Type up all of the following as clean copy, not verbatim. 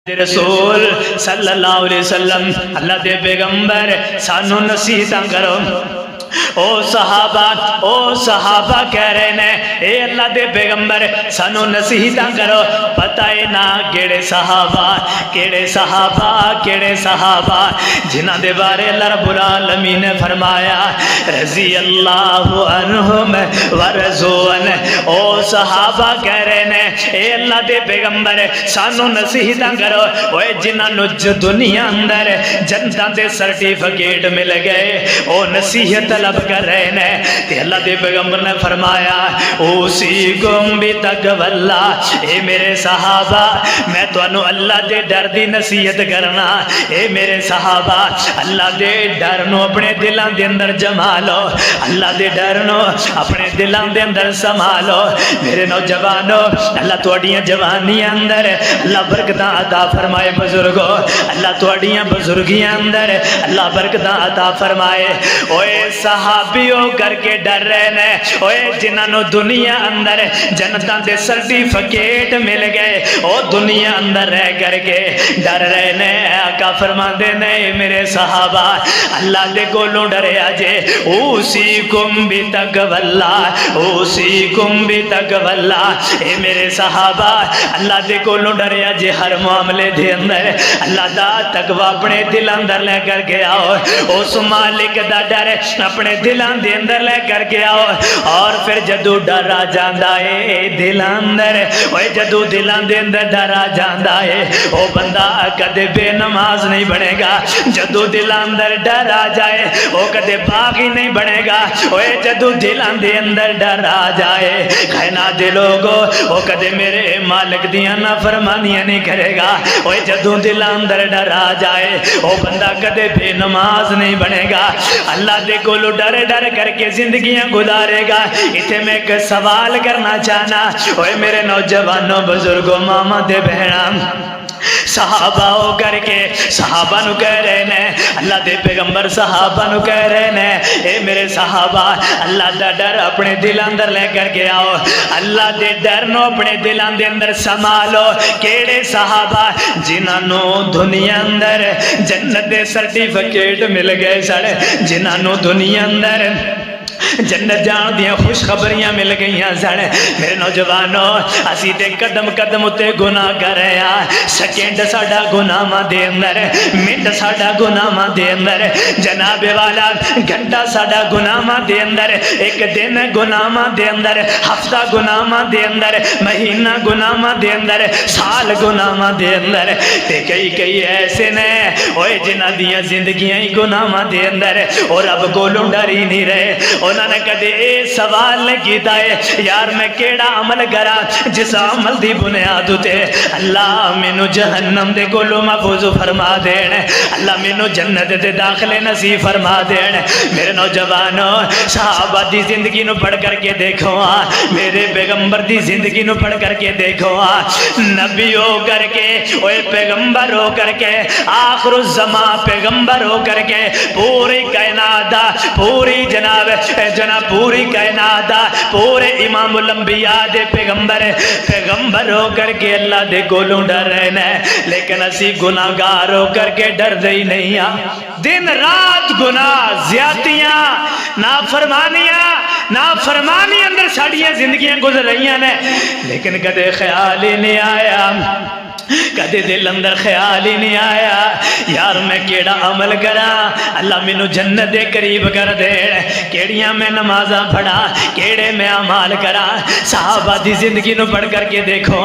رسول صلی اللہ علیہ وسلم اللہ دے پیغمبر سانو نصیحتاں کرو۔ او صحابہ کہہ رہے نے اے اللہ دے پیغمبر سانو نصیحتاں کرو، پتہ ہے نا کیڑے صحابہ جنہاں دے بارے اللہ رب العالمین نے فرمایا رضی اللہ عنہم ورضوان۔ او صحابہ کہہ رہے نے اے اللہ دے پیغمبر سانو نصیحتاں کرو، اوے جنہاں نو دنیا اندر جنتاں دے سرٹیفکیٹ مل گئے او نصیحت طلب کر رہے ہیں، تے اللہ دے پیغمبر نے فرمایا اوصیکم بتقوی اللہ، اے میرے صحابہ میں تانوں اللہ دے ڈر دی نصیحت کرنا۔ اے میرے صحابہ اللہ دے ڈر نو اپنے دلاں دے اندر جما لو، اللہ دے ڈر نو اپنے دلاں دے اندر سما لو۔ میرے نوجوانو اللہ تواڈیاں جوانیاں اندر اللہ برکتاں عطا فرمائے، بزرگو اللہ تواڈیاں بزرگیاں اندر اللہ برکتاں عطا فرمائے۔ اوے صحابیوں کر کے ڈر رہے نے، اوے جنہاں نو دنیا اندر جنتاں دے سرٹیفکیٹ مل گئے او دنیا اندر رہ کر کے ڈر رہے نے۔ آقا فرماندے نے میرے صحابہ اللہ دے کولوں ڈریا جے، اوصیکم بتقوی اللہ، اوصیکم بتقوی اللہ۔ اے میرے صحابہ اللہ دے کولوں ڈریا جے، ہر معاملے دے اندر اللہ دا تقوی اپنے دل اندر لے کر کے آؤ، اس مالک دا ڈر اپنے دلاں دے اندر لے کر کے آؤ۔ اور پھر جدو ڈر آ جاندا ہے دل اندر، اوے جدو دلاں دے اندر ڈر آ جاندا ہے او بندہ کدے بے نماز نہیں بنے گا۔ جدو دلاں اندر ڈر آ جائے او کدے باغی نہیں بنے گا۔ اوے جدو دلاں دے اندر ڈر آ جائے کائنات دے لوگو او کدے میرے مالک دیاں نافرمانیاں نہیں کرے گا۔ اوے جدو دلاں اندر ڈر آ جائے او بندہ کدے بے نماز نہیں بنے گا، اللہ دے کولو ڈر ڈر کر کے زندگیاں گزارے گا۔ اتنے میں ایک سوال کرنا چاہنا، اوے میرے نوجوانوں بزرگوں ماما دے بہناں صحابہ ہو کر کے صحابہ نو کہہ رہے ہیں، اللہ دے پیغمبر صحابہ نو کہہ رہے ہیں اے میرے صحابہ اللہ دا ڈر اپنے دل اندر لے کر کے آؤ، اللہ دے ڈر نو اپنے دل اندر سنبھالو۔ کیڑے صحابہ جنہاں نو دنیا اندر جنت دے سرٹیفکیٹ مل گئے سڑ، جنہاں نو دنیا اندر جنت جان دیاں خوشخبریاں مل گئیاں سن۔ میرے نوجوانوں اسی تے قدم قدم اتے گناہ کر رہے ہیں، سیکنڈ ساڈا گناہاں دے اندر، منٹ ساڈا گناہاں دے اندر، جناب والا گھنٹہ ساڈا گناہاں دے اندر، ایک دن گناہاں دے اندر، ہفتہ گناہاں دے اندر، مہینہ گناہاں دے اندر، سال گناہاں دے اندر۔ تے کئی ایسے نے اوے جنہاں دیاں زندگیاں ہی گناہاں دے اندر اور رب کولوں ڈر ہی نہیں رہے۔ انہوں نے کدے اے سوال نہیں کیتا ہے یار میں کیڑا عمل کرا جس عمل دی بنیاد تے اللہ مینو جہنم دے کولوں محفوظ فرما دین، اللہ مینو جنت دے داخلے نصیب فرما دین۔ میرے نوجوانوں صحابہ دی زندگی نو پڑھ کر کے دیکھو، میرے پیغمبر دی زندگی نو پڑھ کر کے دیکھو، نبی ہو کر کے اوے پیغمبر ہو کر کے آخر الزمان پیغمبر ہو کر کے پوری کائنات دا پوری جناب پوری کائنات دا پورے امام الانبیاء دے پیغمبر ہو کر کے اللہ دے کولوں ڈر رہے ہیں، لیکن اسی گناہگار ہو کر کے ڈر دے ہی نہیں ہاں۔ دن رات گناہ زیادتیاں نافرمانی اندر ساڑیاں زندگیاں گزر رہی ہیں، لیکن کدے خیال ہی نہیں آیا، کدے دل اندر خیال ہی نہیں آیا یار میں کیڑا عمل کرا اللہ مینو جنت دے قریب کر دے، کیڑیاں میں نمازاں پڑھا، کیڑے میں اعمال کرا۔ صحابہ دی زندگی نو پڑھ کر کے دیکھو،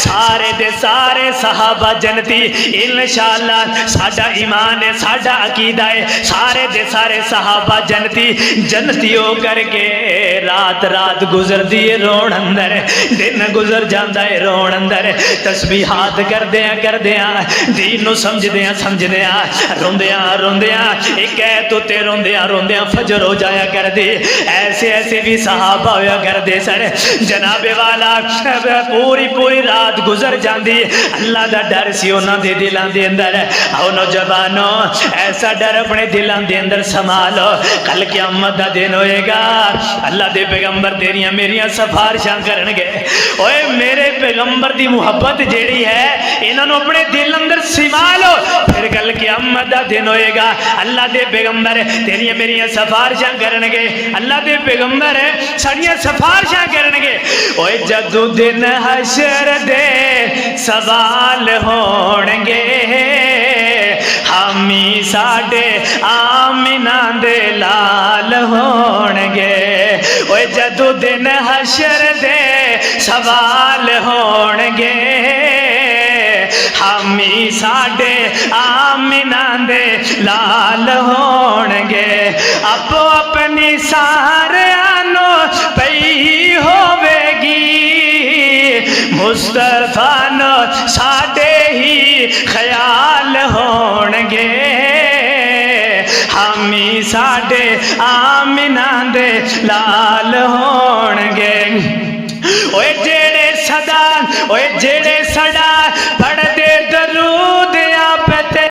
سارے دے سارے صحابہ جنتی، انشاءاللہ ساڈا ایمان ہے ساڈا عقیدہ ہے، سارے دے سارے صحابہ جنتی ہو کر کے رات رات گزر دیے رون اندر، دن گزر جاندہ ہے رون اندر، تسبیحات کردیاں دین نو سمجھدیاں روندیاں ایک تو تے روندیاں فجر ہو جایا کر دے۔ ایسے بھی صحابہ ہویا کر دے سر، جناب والا پوری رات گزر جاندی، اللہ دا ڈر سی انہاں دے دلاں دے اندر۔ آؤ نوجوانوں ایسا ڈر اپنے دلاں دے اندر سنبھالو، کل قیامت دا دن ہوئے گا، اللہ دے پیغمبر تیریاں میریاں سفارشاں کرنگے اوے میرے پیغمبر دی محبت جیڑی ہے انہاں نو اپنے دل اندر سما لو پھر کل قیامت دا دن ہوئے گا اللہ دے پیغمبر تیریاں میریاں سفارشاں کرنگے اللہ دے پیغمبر ساڑیاں سفارشاں کرنگے اوے جدو دن حشر دے سوال ہونگے ہمی ساڑے آمینہ دے لال ہونگے اوے جدو دن حشر دے سوال ہونگے ہمی ساڑے آمینہ دے لال ہونگے اپو اپنی سارے آنو پئی ہوئے گی مصطفیٰ نو ساڑے ہی خیال ہونگے ہمی ساڑے آمینہ دے لال ہونگے اوے جیڑے صدا اوے جیڑے صدا